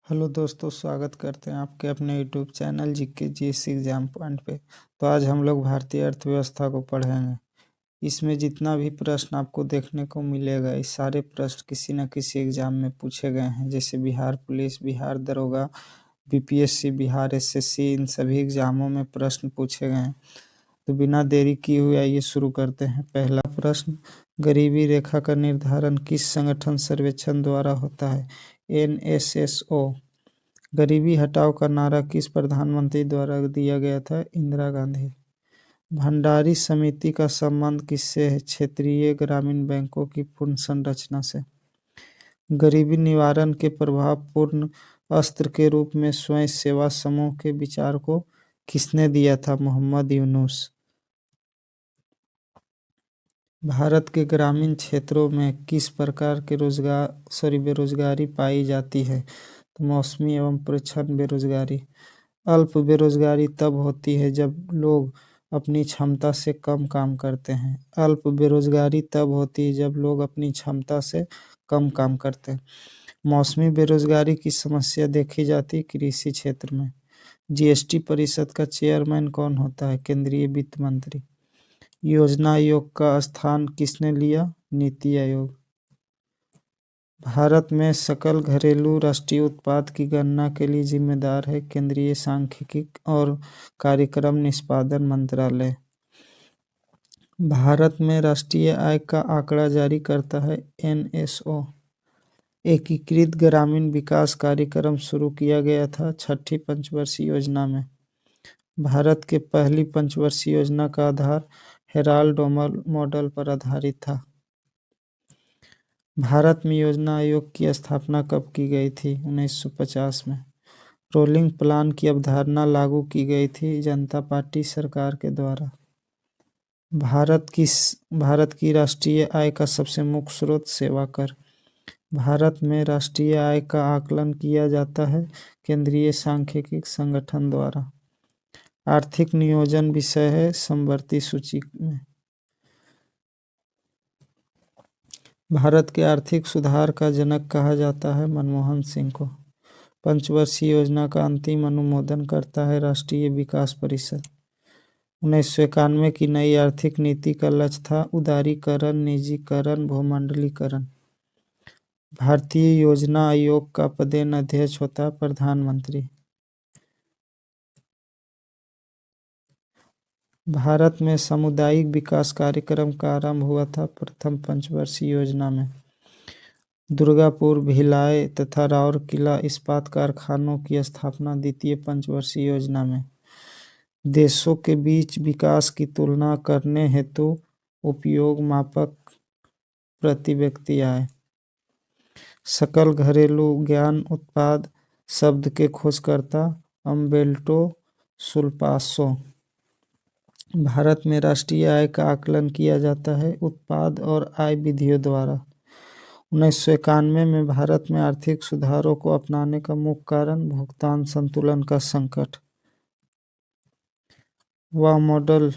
Hello दोस्तों, स्वागत करते हैं आपके अपने YouTube channel GK GS exam point पे। तो आज हम लोग भारतीय अर्थव्यवस्था को पढ़ेंगे। इसमें जितना भी प्रश्न आपको देखने को मिलेगा, ये सारे प्रश्न किसी न किसी एग्जाम में पूछे गए हैं। जैसे बिहार पुलिस, बिहार दरोगा, बीपीएससी, बिहार एसएससी, इन सभी एग्जामों में प्रश्न पूछे गए हैं। तो बिना देरी किए हुए आइए शुरू करते हैं। पहला प्रश्न, गरीबी रेखा का निर्धारण किस संगठन सर्वेक्षण द्वारा होता है? एनएसएसओ। गरीबी हटाओ का नारा किस प्रधानमंत्री द्वारा दिया गया था? इंदिरा गांधी। भंडारी समिति का संबंध किससे है? क्षेत्रीय ग्रामीण बैंकों की पुनर्संरचना से। गरीबी निवारण के प्रभावपूर्ण अस्त्र के रूप में स्वयं सेवा समूह के विचार को किसने दिया था? मोहम्मद यूनुस। भारत के ग्रामीण क्षेत्रों में किस प्रकार के बेरोजगारी पाई जाती है? तो मौसमी एवं प्रच्छन्न बेरोजगारी। अल्प बेरोजगारी तब होती है जब लोग अपनी क्षमता से कम काम करते हैं। अल्प बेरोजगारी तब होती है जब लोग अपनी क्षमता से कम काम करते हैं। मौसमी बेरोजगारी की समस्या देखी जाती है कृषि क्षेत्र में। जीएसटी परिषद का चेयरमैन कौन होता है? केंद्रीय वित्त मंत्री। योजना आयोग का स्थान किसने लिया? नीति आयोग। भारत में सकल घरेलू राष्ट्रीय उत्पाद की गणना के लिए जिम्मेदार है केंद्रीय सांख्यिकी और कार्यक्रम निष्पादन मंत्रालय। भारत में राष्ट्रीय आय का आंकड़ा जारी करता है एनएसओ। एकीकृत ग्रामीण विकास कार्यक्रम शुरू किया गया था छठी पंचवर्षीय योजना में। भारत के पहली पंचवर्षीय योजना का आधार हेराल्ड मॉडल पर आधारित था। भारत में योजना आयोग की स्थापना कब की गई थी? 1950 में। रोलिंग प्लान की अवधारणा लागू की गई थी जनता पार्टी सरकार के द्वारा। भारत की राष्ट्रीय आय का सबसे मुख्य स्रोत सेवा कर। भारत में राष्ट्रीय आय का आकलन किया जाता है केंद्रीय सांख्यिकी संगठन द्वारा। आर्थिक नियोजन विषय है समवर्ती सूची में। भारत के आर्थिक सुधार का जनक कहा जाता है मनमोहन सिंह को। पंचवर्षीय योजना का अंतिम अनुमोदन करता है राष्ट्रीय विकास परिषद। 1991 की नई आर्थिक नीति का लक्ष्य था उदारीकरण, निजीकरण, भूमंडलीकरण। भारतीय योजना आयोग का पदेन अध्यक्ष होता है प्रधानमंत्री। भारत में सामुदायिक विकास कार्यक्रम का आरंभ हुआ था प्रथम पंचवर्षीय योजना में। दुर्गापुर, भिलाई तथा राउरकेला इस्पात कारखानों की स्थापना द्वितीय पंचवर्षीय योजना में। देशों के बीच विकास की तुलना करने हेतु उपयोग मापक प्रति व्यक्ति आय। सकल घरेलू ज्ञान उत्पाद शब्द के खोजकर्ता अम्बेल्टो सुल्पासो। भारत में राष्ट्रीय आय का आकलन किया जाता है उत्पाद और आय विधियों द्वारा। 1991 में भारत में आर्थिक सुधारों को अपनाने का मुख्य कारण भुगतान संतुलन का संकट। वह मॉडल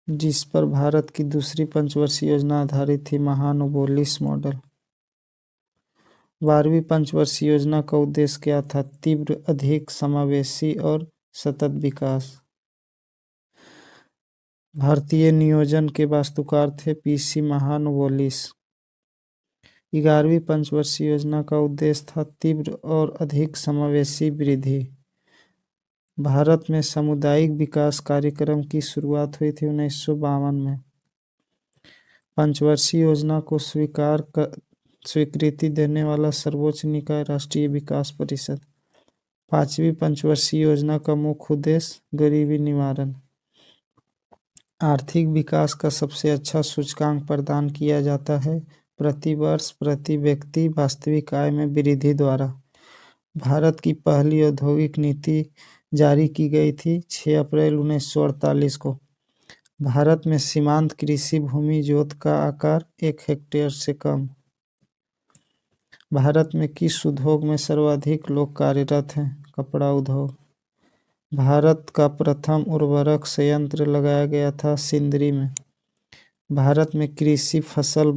जिस पर भारत की दूसरी पंचवर्षीय योजना आधारित थी महानुबोलिस मॉडल। 12वीं पंचवर्षीय योजना का उद्देश्य क्या था? तीव्र, अधिक समावेशी और सतत विकास। भारतीय नियोजन के वास्तुकार थे पीसी महानुबोलिस। 11वीं पंचवर्षीय योजना का उद्देश्य था तीव्र और अधिक समावेशी वृद्धि। भारत में सामुदायिक विकास कार्यक्रम की शुरुआत हुई थी 1952 में। पंचवर्षीय योजना को स्वीकृति देने वाला सर्वोच्च निकाय राष्ट्रीय विकास परिषद। 5वीं पंचवर्षीय योजना का मुख्य उद्देश्य गरीबी निवारण। आर्थिक विकास का सबसे अच्छा सूचकांक प्रदान किया जाता है प्रति वर्ष प्रति व्यक्ति वास्तविक आय में वृद्धि द्वारा। भारत की पहली औद्योगिक नीति जारी की गई थी 6 अप्रैल 1948 को। भारत में सीमांत कृषि भूमि जोत का आकार 1 हेक्टेयर से कम। भारत में किस उद्योग में सर्वाधिक लोग कार्यरत हैं? कपड़ा उद्योग। भारत का प्रथम उर्वरक संयंत्र लगाया गया था सिंदरी में। भारत में कृषि फसल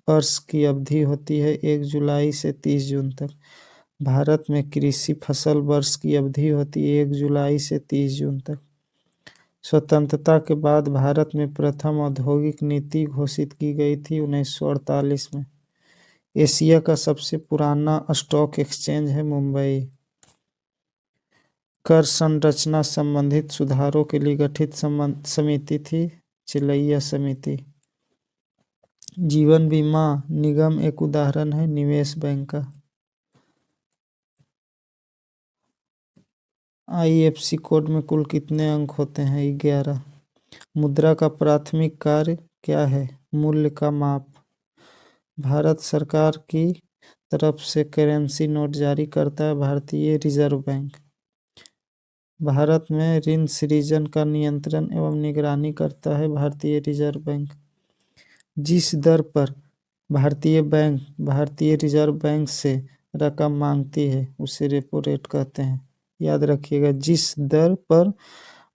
वर्ष की अवधि होती है 1 जुलाई से 30 जून तक। भारत में कृषि फसल वर्ष की अवधि होती है 1 जुलाई से 30 जून तक। स्वतंत्रता के बाद भारत में प्रथम औद्योगिक नीति घोषित की गई थी 1948 में। एशिया का सबसे पुराना स्टॉक एक्सचेंज है मुंबई। कर संरचना संबंधित सुधारों के लिए गठित समिति थी चिलैया समिति। जीवन बीमा निगम एक उदाहरण है निवेश बैंक का। IFSC कोड में कुल कितने अंक होते हैं? 11। मुद्रा का प्राथमिक कार्य क्या है? मूल्य का माप। भारत सरकार की तरफ से करेंसी नोट जारी करता है भारतीय रिजर्व बैंक। भारत में ऋण सृजन का नियंत्रण एवं निगरानी करता है भारतीय रिजर्व बैंक। जिस दर पर भारतीय रिजर्व बैंक से रकम मांगती है उसे रेपो रेट कहते हैं। याद रखिएगा, जिस दर पर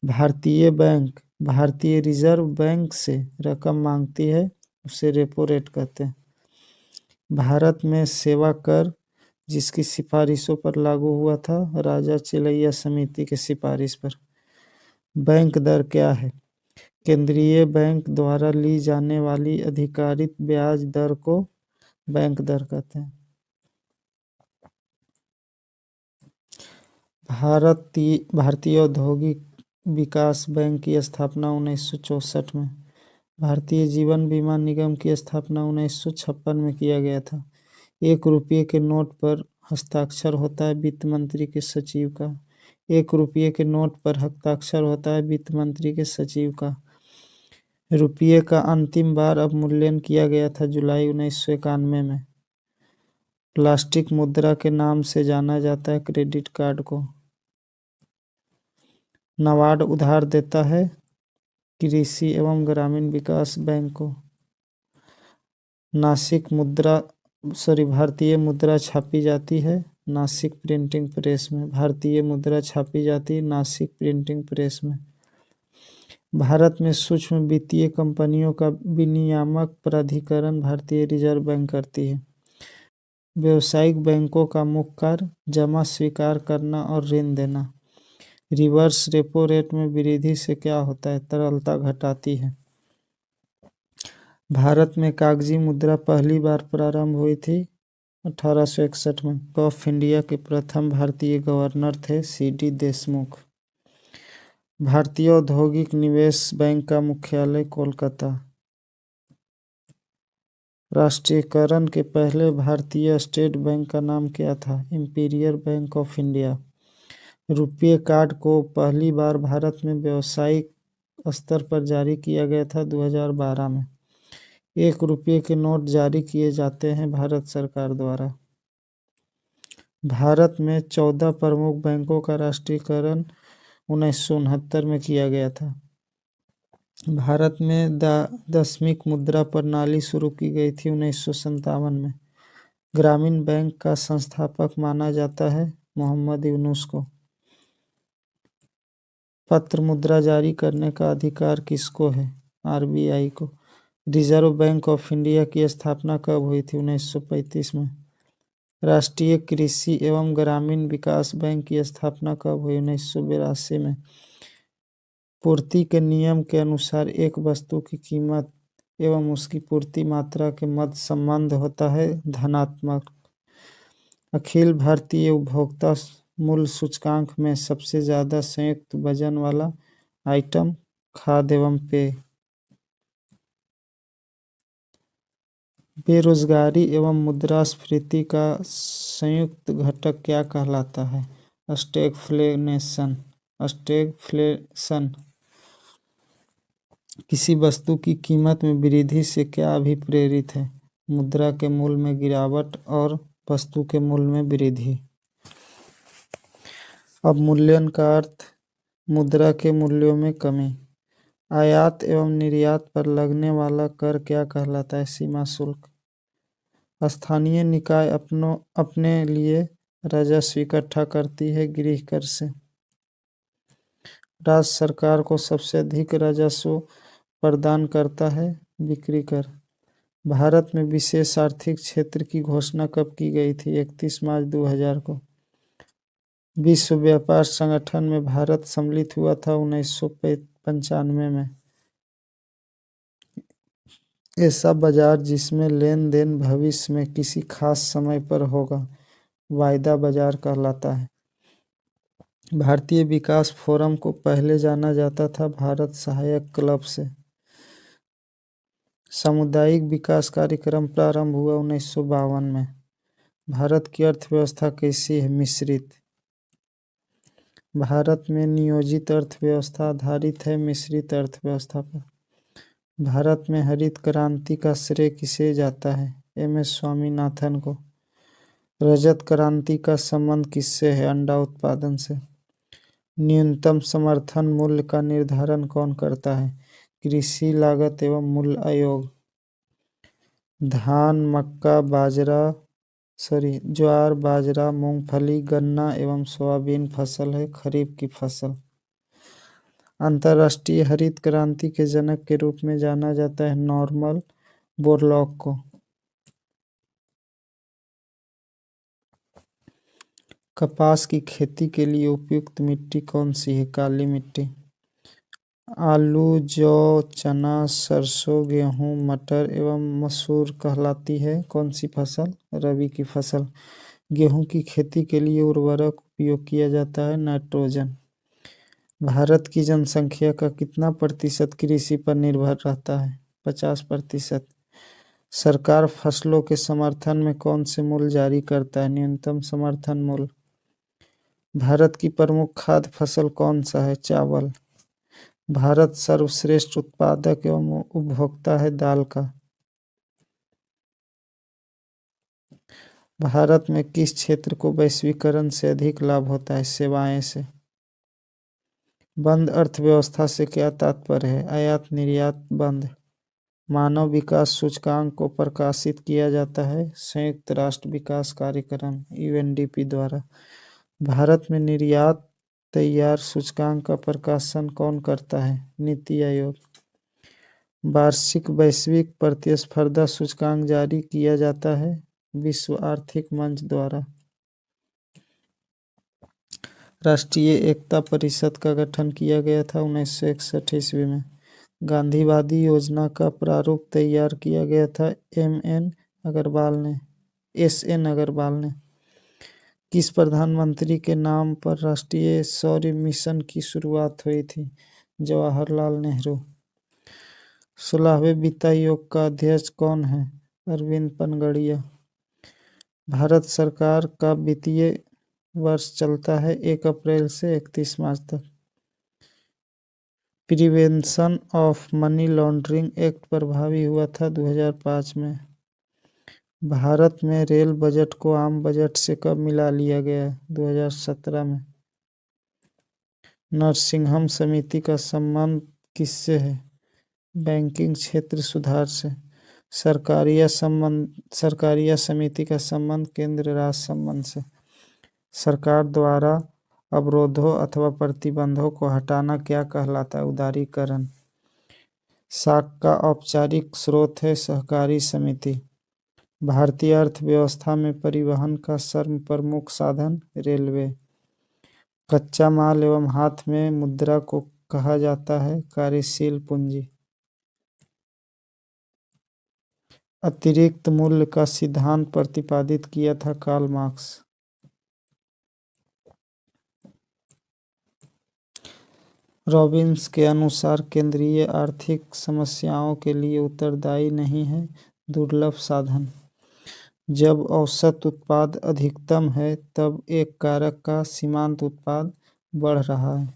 भारतीय रिजर्व बैंक से रकम मांगती है उसे रेपो रेट कहते हैं। भारत में सेवा कर जिसकी सिफारिशों पर लागू हुआ था राजा चिलैया समिति की सिफारिश पर। बैंक दर क्या है? केंद्रीय बैंक द्वारा ली जाने वाली अधिकारित ब्याज दर को बैंक दर कहते हैं। भारतीय औद्योगिक विकास बैंक की स्थापना 1964 में। भारतीय जीवन बीमा निगम की स्थापना 1956 में किया गया था। 1 रुपये के नोट पर हस्ताक्षर होता है वित्त मंत्री के सचिव का। 1 रुपये के नोट पर हस्ताक्षर होता है वित्त मंत्री के सचिव का। रुपये का अंतिम बार अवमूल्यन किया गया था जुलाई 1991 में। प्लास्टिक मुद्रा के नाम से जाना जाता है क्रेडिट कार्ड को। नाबार्ड उधार देता है कृषि एवं ग्रामीण विकास बैंक को। भारतीय मुद्रा छापी जाती है नासिक प्रिंटिंग प्रेस में। भारतीय मुद्रा छापी जाती है नासिक प्रिंटिंग प्रेस में। भारत में सूक्ष्म वित्तीय कंपनियों का विनियामक प्राधिकरण भारतीय रिजर्व बैंक करती है। व्यावसायिक बैंकों का मुख्य कार्य जमा स्वीकार करना और ऋण देना। रिवर्स रेपो रेट में वृद्धि से क्या होता है? तरलता घटाती है। भारत में कागजी मुद्रा पहली बार प्रारंभ हुई थी 1861 में। ऑफ इंडिया के प्रथम भारतीय गवर्नर थे CD देशमुख। भारतीय औद्योगिक निवेश बैंक का मुख्यालय कोलकाता। राष्ट्रीयकरण के पहले भारतीय स्टेट बैंक का नाम क्या था? Imperial bank of India. रुपये कार्ड को पहली बार भारत में व्यावसायिक स्तर पर जारी किया गया था 2012 में। 1 रुपये के नोट जारी किए जाते हैं भारत सरकार द्वारा। भारत में 14 प्रमुख बैंकों का राष्ट्रीयकरण 1969 में किया गया था। भारत में दशमिक मुद्रा प्रणाली शुरू की गई थी 1957 में। ग्रामीण बैंक का संस्थापक माना जाता है मोहम्मद यूनुस को। पत्र मुद्रा जारी करने का अधिकार किसको है? RBI को। रिजर्व बैंक ऑफ इंडिया की स्थापना कब हुई थी? 1935 में। राष्ट्रीय कृषि एवं ग्रामीण विकास बैंक की स्थापना कब हुई? 1982 में। पूर्ति के नियम के अनुसार एक वस्तु की कीमत एवं उसकी पूर्ति मात्रा के मध्य संबंध होता है धनात्मक। अखिल भारतीय उपभोक्ता मूल्य सूचकांक में सबसे ज्यादा संयुक्त वजन वाला आइटम खाद्य एवं पेय। बेरोजगारी एवं मुद्रास्फीति का संयुक्त घटक क्या कहलाता है? स्टैगफ्लेशन। किसी वस्तु की कीमत में वृद्धि से क्या अभिप्रेरित है? मुद्रा के मूल्य में गिरावट और वस्तु के मूल्य में वृद्धि। अवमूल्यन का अर्थ मुद्रा के मूल्यों में कमी। आयात एवं निर्यात पर लगने वाला कर क्या कहलाता है? सीमा शुल्क। स्थानीय निकाय अपने लिए राजस्व इकट्ठा करती है गृह कर से। राज्य सरकार को सबसे अधिक राजस्व प्रदान करता है बिक्री कर। भारत में विशेष आर्थिक क्षेत्र की घोषणा कब की गई थी? 31 मार्च 2000 को। विश्व व्यापार संगठन में भारत सम्मिलित हुआ था 1995 में। ऐसा बाजार जिसमें लेन देन भविष्य में किसी खास समय पर होगा वायदा बाजार कहलाता है। भारतीय विकास फोरम को पहले जाना जाता था भारत सहायक क्लब से। सामुदायिक विकास कार्यक्रम प्रारंभ हुआ 1952 में। भारत की अर्थव्यवस्था कैसी है? मिश्रित। भारत में नियोजित अर्थव्यवस्था आधारित है मिश्रित अर्थव्यवस्था पर। भारत में हरित क्रांति का श्रेय किसे जाता है? एम.एस. स्वामीनाथन को। रजत क्रांति का संबंध किससे है? अंडा उत्पादन से। न्यूनतम समर्थन मूल्य का निर्धारण कौन करता है? कृषि लागत एवं मूल्य आयोग। धान, मक्का, ज्वार, बाजरा, मूंगफली, गन्ना एवं सोयाबीन फसल है खरीफ की फसल। अंतर्राष्ट्रीय हरित क्रांति के जनक के रूप में जाना जाता है नॉर्मन बोरलॉग को। कपास की खेती के लिए उपयुक्त मिट्टी कौन सी है? काली मिट्टी। आलू, जौ, चना, सरसों, गेहूं, मटर एवं मसूर कहलाती है कौन सी फसल? रबी की फसल। गेहूं की खेती के लिए उर्वरक उपयोग किया जाता है नाइट्रोजन। भारत की जनसंख्या का कितना प्रतिशत कृषि पर निर्भर रहता है? 50%। सरकार फसलों के समर्थन में कौन से मूल्य जारी करता है? न्यूनतम समर्थन मूल्य। भारत की प्रमुख खाद्य फसल कौन सा है? चावल। भारत सर्वश्रेष्ठ उत्पादक एवं उपभोक्ता है दाल का। भारत में किस क्षेत्र को वैश्वीकरण से अधिक लाभ होता है? सेवाएं से। बंद अर्थव्यवस्था से क्या तात्पर्य है? आयात निर्यात बंद। मानव विकास सूचकांक को प्रकाशित किया जाता है संयुक्त राष्ट्र विकास कार्यक्रम यूएनडीपी द्वारा। भारत में निर्यात तैयार सूचकांक का प्रकाशन कौन करता है? नीति आयोग। वार्षिक वैश्विक प्रतिस्पर्धा सूचकांक जारी किया जाता है विश्व आर्थिक मंच द्वारा। राष्ट्रीय एकता परिषद का गठन किया गया था 1961 ईस्वी में। गांधीवादी योजना का प्रारूप तैयार किया गया था एस.एन. अग्रवाल ने। किस प्रधानमंत्री के नाम पर राष्ट्रीय शौर्य मिशन की शुरुआत हुई थी? जवाहरलाल नेहरू। 16वें वित्त आयोग का अध्यक्ष कौन है? अरविंद पनगड़िया। भारत सरकार का वित्तीय वर्ष चलता है 1 अप्रैल से 31 मार्च तक। Prevention of money laundering act प्रभावी हुआ था 2005 में। भारत में रेल बजट को आम बजट से कब मिला लिया गया? 2017 में। नरसिंहम समिति का संबंध किससे है? बैंकिंग क्षेत्र सुधार से। सरकारिया समिति का संबंध केंद्र राज्य संबंध से। सरकार द्वारा अवरोधों अथवा प्रतिबंधों को हटाना क्या कहलाता है? उदारीकरण। साख का औपचारिक स्रोत है सहकारी समिति। भारतीय अर्थव्यवस्था में परिवहन का सर्व प्रमुख साधन रेलवे। कच्चा माल एवं हाथ में मुद्रा को कहा जाता है कार्यशील पूंजी। अतिरिक्त मूल्य का सिद्धांत प्रतिपादित किया था कार्ल मार्क्स। रॉबिन्स के अनुसार केंद्रीय आर्थिक समस्याओं के लिए उत्तरदायी नहीं है दुर्लभ साधन। जब औसत उत्पाद अधिकतम है तब एक कारक का सीमांत उत्पाद बढ़ रहा है।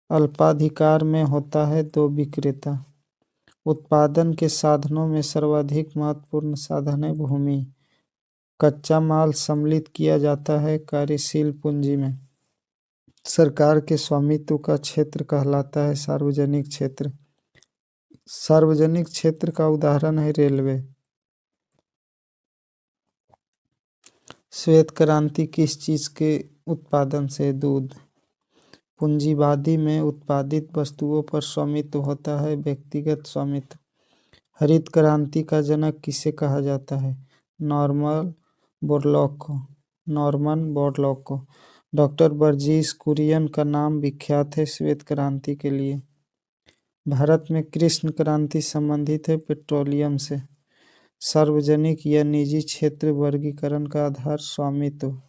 अल्पाधिकार में होता है 2 विक्रेता। उत्पादन के साधनों में सर्वाधिक महत्वपूर्ण साधन है भूमि। कच्चा माल सम्मिलित किया जाता है कार्यशील पूंजी में। सरकार के स्वामित्व का क्षेत्र कहलाता है सार्वजनिक क्षेत्र। सार्वजनिक क्षेत्र का उदाहरण है रेलवे। श्वेत क्रांति किस चीज के उत्पादन से? दूध। पूंजीवादी में उत्पादित वस्तुओं पर स्वामित्व होता है व्यक्तिगत स्वामित्व। हरित क्रांति का जनक किसे कहा जाता है? नॉर्मन बोरलॉग को। डॉक्टर वर्गीस कुरियन का नाम विख्यात है श्वेत क्रांति के लिए। भारत में कृष्ण क्रांति संबंधित है पेट्रोलियम से। सार्वजनिक या निजी क्षेत्र वर्गीकरण का आधार स्वामित्व।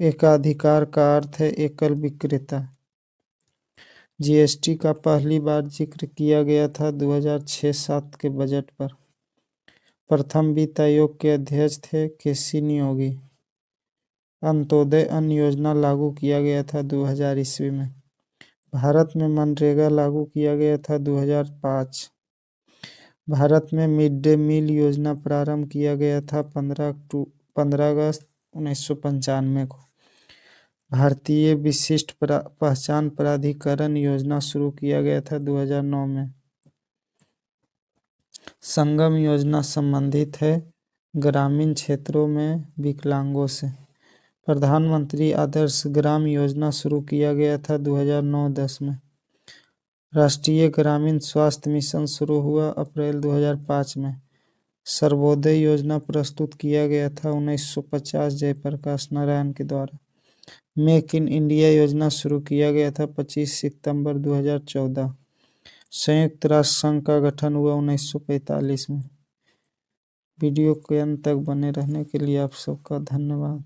एकाधिकार का अर्थ है एकल विक्रेता। जीएसटी का पहली बार जिक्र किया गया था 2006-07 के बजट पर। प्रथम वित्त आयोग के अध्यक्ष थे केसी नियोगी। अंत्योदय अन्न योजना लागू किया गया था 2000 ईस्वी में। भारत में मनरेगा लागू किया गया था 2005। भारत में मिड डे मील योजना प्रारंभ किया गया था 15 अगस्त 1995 को। भारतीय विशिष्ट पहचान प्राधिकरण योजना शुरू किया गया था 2009 में। संगम योजना संबंधित है ग्रामीण क्षेत्रों में विकलांगों से। प्रधानमंत्री आदर्श ग्राम योजना शुरू किया गया था 2009-10 में। राष्ट्रीय ग्रामीण स्वास्थ्य मिशन शुरू हुआ अप्रैल 2005 में। सर्वोदय योजना प्रस्तुत किया गया था 1950 जयप्रकाश नारायण के द्वारा। मेक इन इंडिया योजना शुरू किया गया था 25 सितंबर 2014। संयुक्त राष्ट्र संघ का गठन हुआ 1945 में। वीडियो के अंत तक बने रहने के लिए आप सबका धन्यवाद।